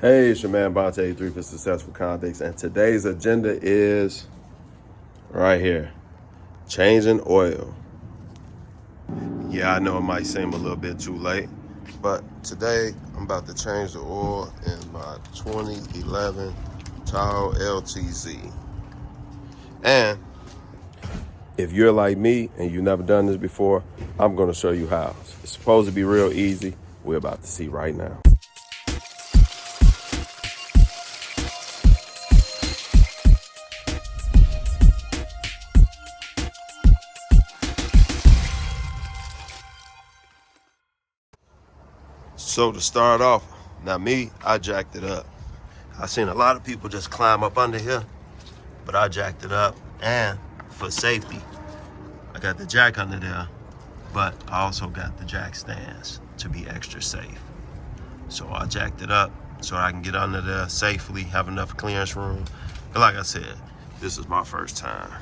Hey, it's your man Bonte, 3 for Successful Convicts, and today's agenda is right here, changing oil. Yeah, I know it might seem a little bit too late, but today I'm about to change the oil in my 2011 Tahoe LTZ. And if you're like me and you've never done this before, I'm gonna show you how. It's supposed to be real easy. We're about to see right now. So to start off, now me, I jacked it up. I seen a lot of people just climb up under here, but I jacked it up. And for safety, I got the jack under there, but I also got the jack stands to be extra safe. So I jacked it up so I can get under there safely, have enough clearance room. But like I said, this is my first time.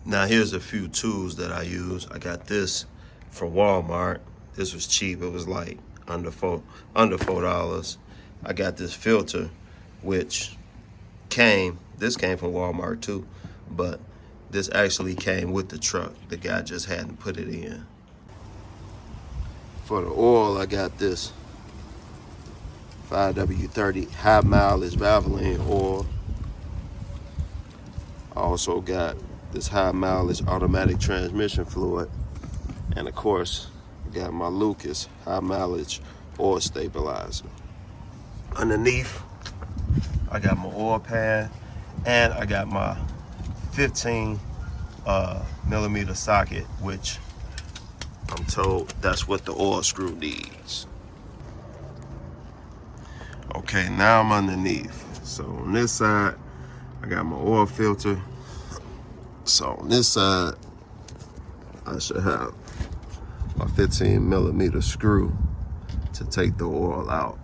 Now here's a few tools that I use. I got this from Walmart. This was cheap. It was like under $4. I got this filter, which this came from Walmart too, but this actually came with the truck. The guy just hadn't put it in. For the oil, I got this 5W30 high mileage Valvoline oil. I also got this high mileage automatic transmission fluid. And of course, I got my Lucas high mileage oil stabilizer. Underneath, I got my oil pan and I got my 15 millimeter socket, which I'm told that's what the oil screw needs. Okay, now I'm underneath. So on this side, I got my oil filter. So on this side, I should have my 15 millimeter screw to take the oil out.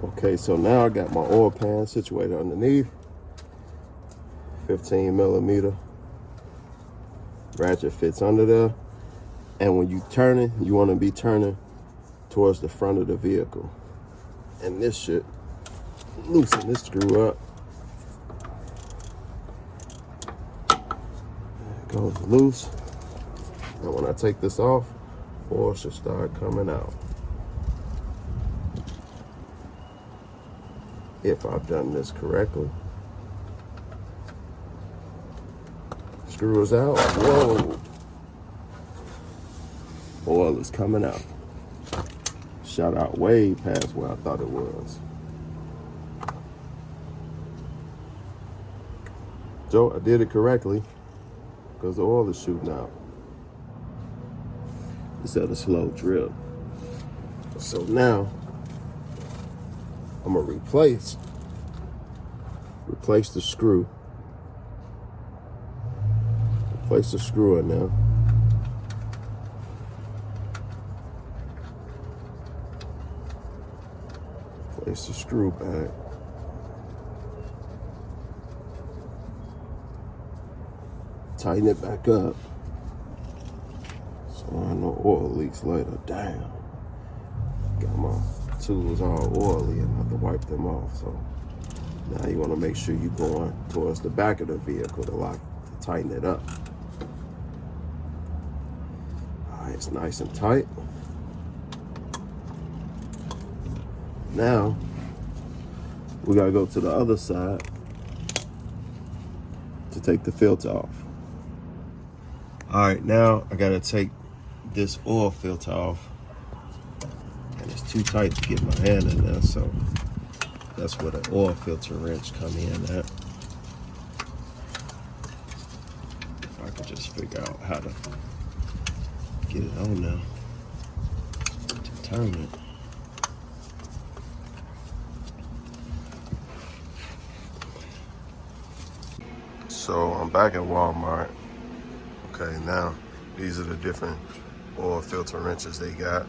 Okay, so now I got my oil pan situated underneath. 15 millimeter ratchet fits under there. And when you turn it, you want to be turning towards the front of the vehicle. And this should loosen this screw up. It goes loose. And when I take this off, oil should start coming out. If I've done this correctly. Screw is out. Whoa. Oil is coming out. Shot out way past where I thought it was. So I did it correctly because the oil is shooting out. It's at a slow drip. So now I'm gonna replace the screw. Replace the screw in there. Place the screw back. Tighten it back up. So I know oil leaks later. Damn. Got my tools all oily and I have to wipe them off. So now you want to make sure you're going towards the back of the vehicle to tighten it up. All right, it's nice and tight. Now we gotta go to the other side to take the filter off. All right, now I gotta take this oil filter off. And it's too tight to get my hand in there, so that's where the oil filter wrench come in at. If I could just figure out how to get it on now to turn it. So I'm back at Walmart. Okay, now these are the different oil filter wrenches they got.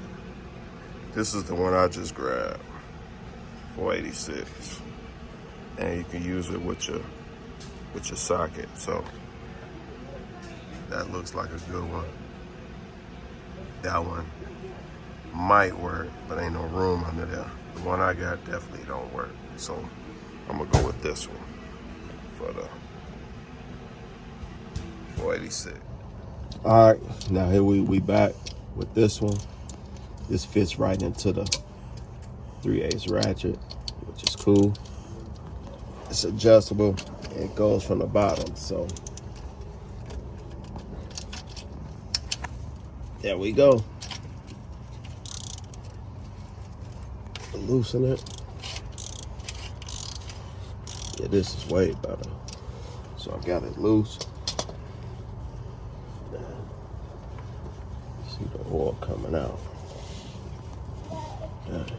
This is the one I just grabbed, $4.86, and you can use it with your socket. So that looks like a good one. That one might work, but ain't no room under there. The one I got definitely don't work. So I'm gonna go with this one for the 486. All right, now here we back with this one. This fits right into the 3/8 ratchet, which is cool. It's adjustable. It goes from the bottom, so there we go. Loosen it. Yeah, this is way better. So I got it loose. See the oil coming out. Okay.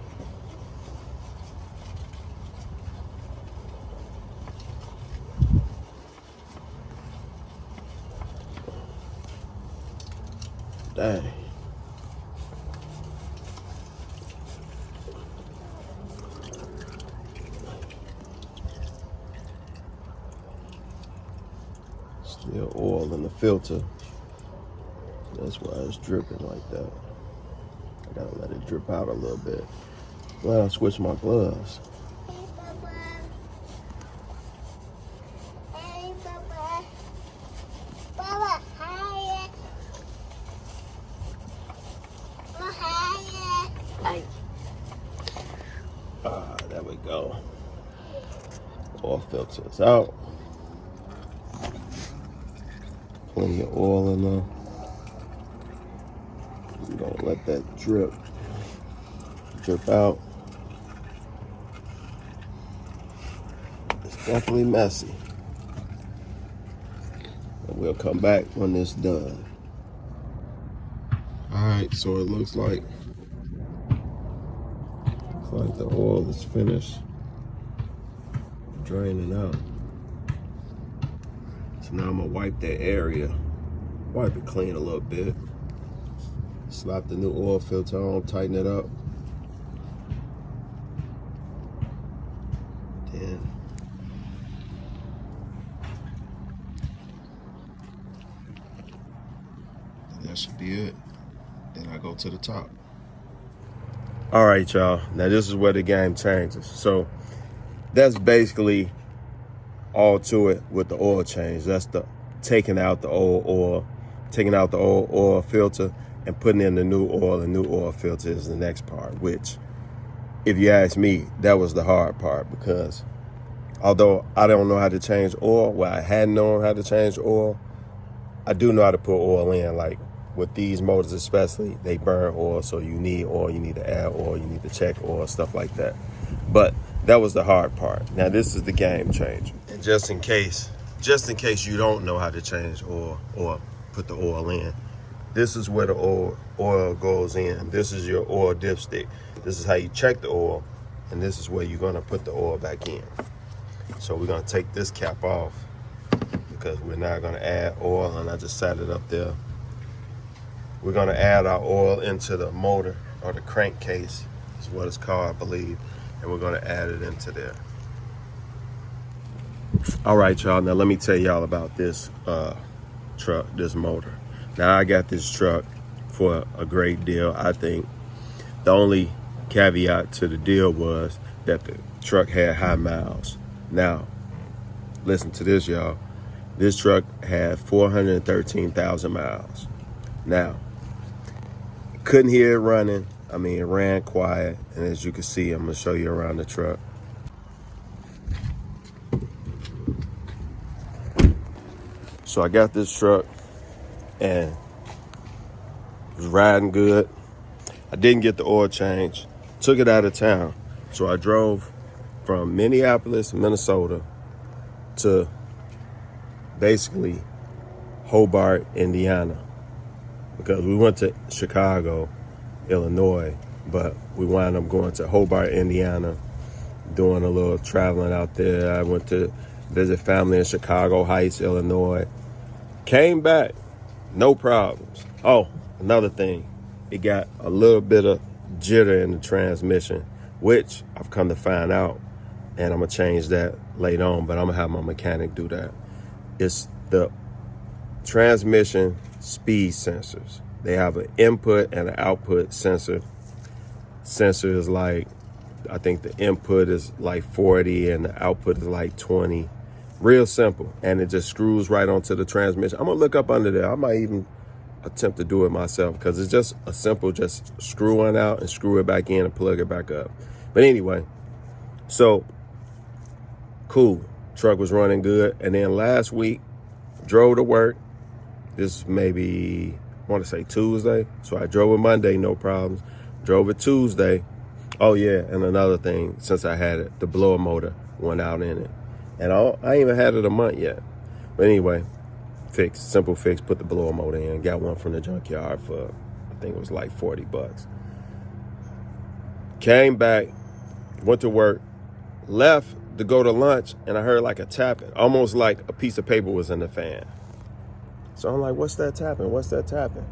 Dang. Still oil in the filter. That's why it's dripping like that. I gotta let it drip out a little bit. Well, I switched my gloves. There we go. Oil filter is out. Plenty of oil in there. We're gonna let that drip out. It's definitely messy. And we'll come back when it's done. All right, so it looks like the oil is finished draining out. So now I'm gonna wipe that area, wipe it clean a little bit. Slap the new oil filter on, tighten it up. Then that should be it. Then I go to the top. All right, y'all. Now this is where the game changes. So that's basically all to it with the oil change. That's the taking out the old oil filter and putting in the new oil. And new oil filter is the next part, which, if you ask me, that was the hard part, because although I don't know how to change oil, well, I hadn't known how to change oil, I do know how to put oil in. Like with these motors especially, they burn oil, so you need oil, you need to add oil, you need to check oil, stuff like that. But that was the hard part. Now this is the game changer. And just in case you don't know how to change oil or put the oil in, this is where the oil goes in. This is your oil dipstick. This is how you check the oil, and this is where you're gonna put the oil back in. So we're gonna take this cap off because we're not gonna add oil, and I just sat it up there. We're gonna add our oil into the motor, or the crankcase is what it's called, I believe, and we're gonna add it into there. All right, y'all, now let me tell y'all about this truck, this motor. Now I got this truck for a great deal, I think. The only caveat to the deal was that the truck had high miles. Now, listen to this, y'all. This truck had 413,000 miles. Now, couldn't hear it running. I mean, it ran quiet. And as you can see, I'm gonna show you around the truck. So I got this truck and it was riding good. I didn't get the oil change, took it out of town. So I drove from Minneapolis, Minnesota to basically Hobart, Indiana, because we went to Chicago, Illinois, but we wound up going to Hobart, Indiana, doing a little traveling out there. I went to visit family in Chicago Heights, Illinois. Came back, no problems. Oh, another thing, it got a little bit of jitter in the transmission, which I've come to find out, and I'm gonna change that later on, but I'm gonna have my mechanic do that. It's the transmission speed sensors. They have an input and an output sensor Sensor is like, I think the input is like 40 and the output is like 20. Real simple. And it just screws right onto the transmission. I'm gonna look up under there. I might even attempt to do it myself because it's just a simple, just screw one out and screw it back in and plug it back up. But anyway, so cool. Truck was running good. And then last week, drove to work. This maybe, I want to say Tuesday. So I drove it Monday, no problems. Drove it Tuesday. Oh yeah, and another thing, since I had it, the blower motor went out in it. And I ain't even had it a month yet. But anyway, simple fix, put the blower motor in. Got one from the junkyard for, I think it was like 40 bucks. Came back, went to work, left to go to lunch, and I heard like a tapping, almost like a piece of paper was in the fan. So I'm like, what's that tapping? What's that tapping?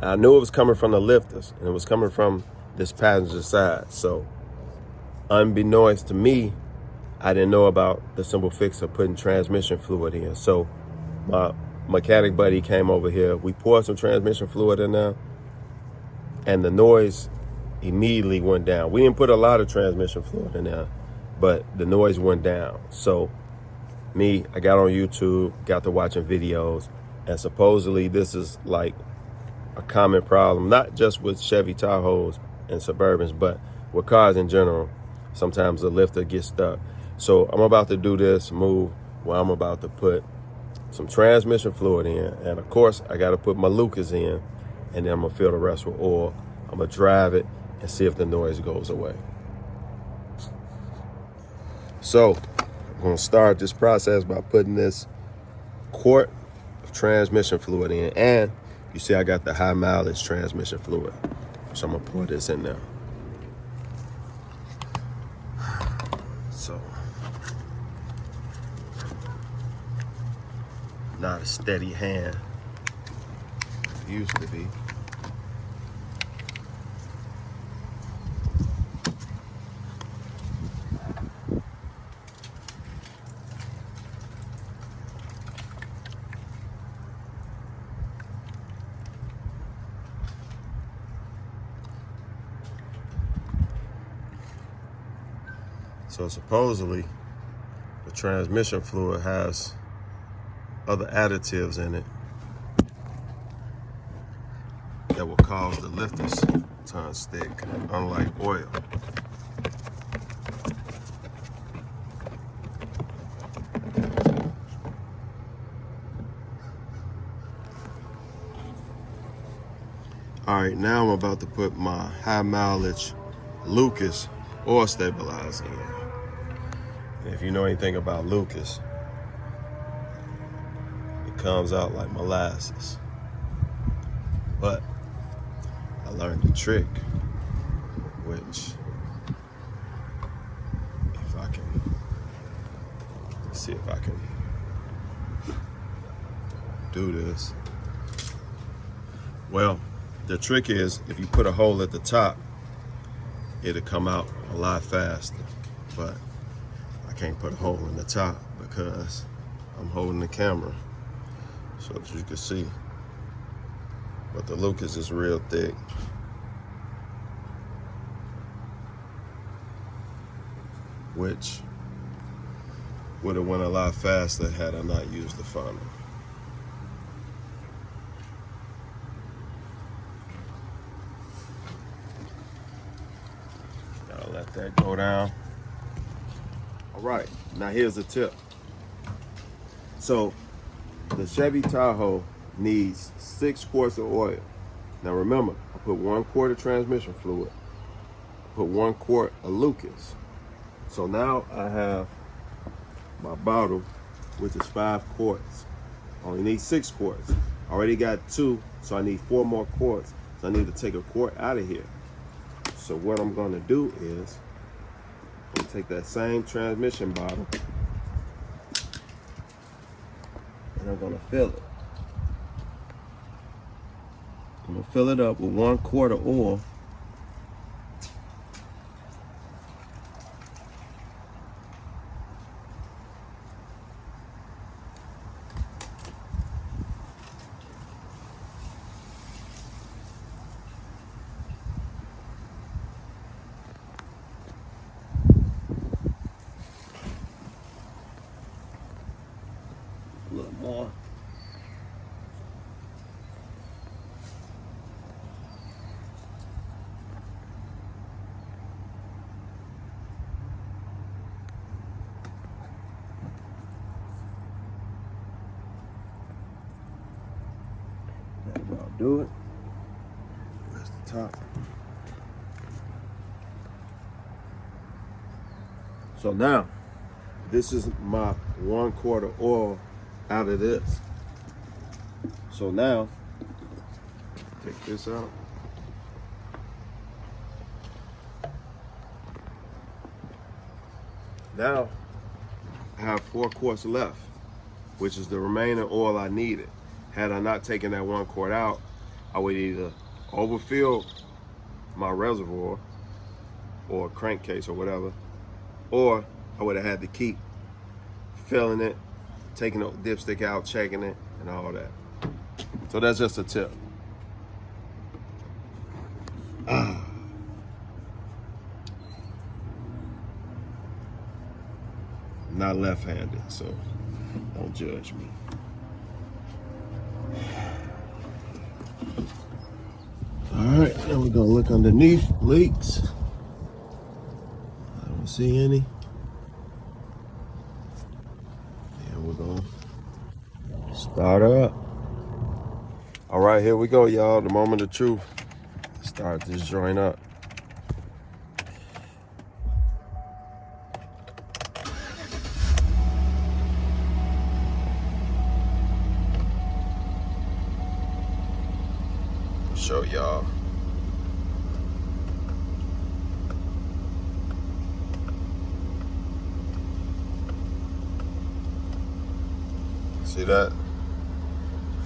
And I knew it was coming from the lifters, and it was coming from this passenger side. So unbeknownst to me, I didn't know about the simple fix of putting transmission fluid in. So my mechanic buddy came over here. We poured some transmission fluid in there, and the noise immediately went down. We didn't put a lot of transmission fluid in there, but the noise went down. So I got on YouTube, got to watching videos, and supposedly this is like a common problem, not just with Chevy Tahoes and Suburbans, but with cars in general. Sometimes the lifter gets stuck. So I'm about to do this move where I'm about to put some transmission fluid in. And of course, I got to put my Lucas in, and then I'm going to fill the rest with oil. I'm going to drive it and see if the noise goes away. So I'm going to start this process by putting this quart of transmission fluid in. And you see I got the high mileage transmission fluid. So I'm going to pour this in there. So not a steady hand it used to be. So supposedly the transmission fluid has other additives in it that will cause the lifters to unstick, unlike oil. All right, now I'm about to put my high mileage Lucas oil stabilizer in. And if you know anything about Lucas, it comes out like molasses. But I learned a trick, which if I can, let's see if I can do this. Well, the trick is if you put a hole at the top, it'll come out a lot faster. But I can't put a hole in the top because I'm holding the camera so that you can see. But the Lucas is real thick. Which would have went a lot faster had I not used the funnel. Gotta let that go down. All right, now here's the tip. So the Chevy Tahoe needs 6 quarts of oil. Now remember, I put 1 quart of transmission fluid, put 1 quart of Lucas. So now I have my bottle, which is 5 quarts. I only need 6 quarts. I already got 2, so I need 4 more quarts. So I need to take a quart out of here. So what I'm gonna do is, I'm gonna take that same transmission bottle and I'm gonna fill it. I'm gonna fill it up with 1 quart of oil. do it. That's the top. So now, this is my 1/4 oil out of this. So now, take this out. Now, I have 4 quarts left, which is the remaining oil I needed. Had I not taken that 1 quart out, I would either overfill my reservoir or crankcase or whatever, or I would have had to keep filling it, taking the dipstick out, checking it, and all that. So that's just a tip. I'm not left-handed, so don't judge me. All right, now we're gonna look underneath leaks. I don't see any. And we're gonna start up. All right, here we go, y'all. The moment of truth. Start this joint up. Show y'all. See that?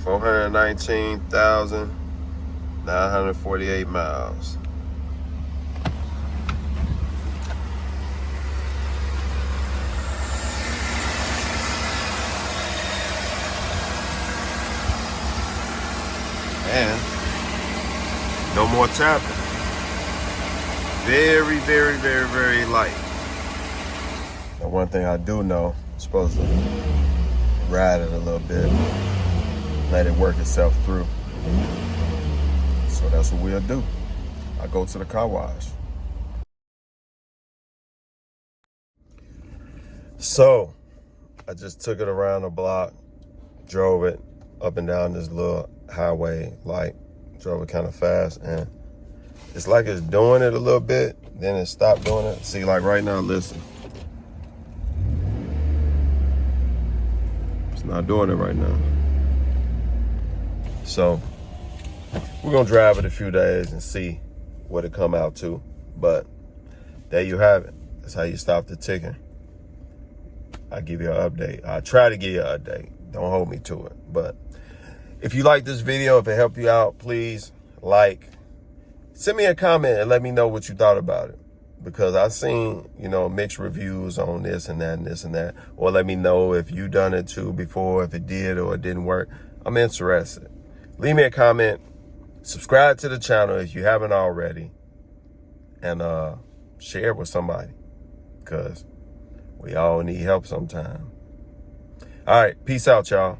419,948 miles. And no more tapping. Very, very, very, very light. And one thing I do know, I'm supposed to ride it a little bit, let it work itself through. So that's what we'll do. I go to the car wash. So I just took it around the block, drove it up and down this little highway, like drove it kind of fast, and it's like it's doing it a little bit, then it stopped doing it. See, like right now, listen. It's not doing it right now. So we're gonna drive it a few days and see what it come out to. But there you have it. That's how you stop the ticking. I give you an update. I try to give you an update. Don't hold me to it. But if you like this video, if it helped you out, please like. Send me a comment and let me know what you thought about it. Because I've seen, mixed reviews on this and that and this and that. Or let me know if you done it too before, if it did or it didn't work. I'm interested. Leave me a comment. Subscribe to the channel if you haven't already. And share it with somebody. Because we all need help sometime. All right. Peace out, y'all.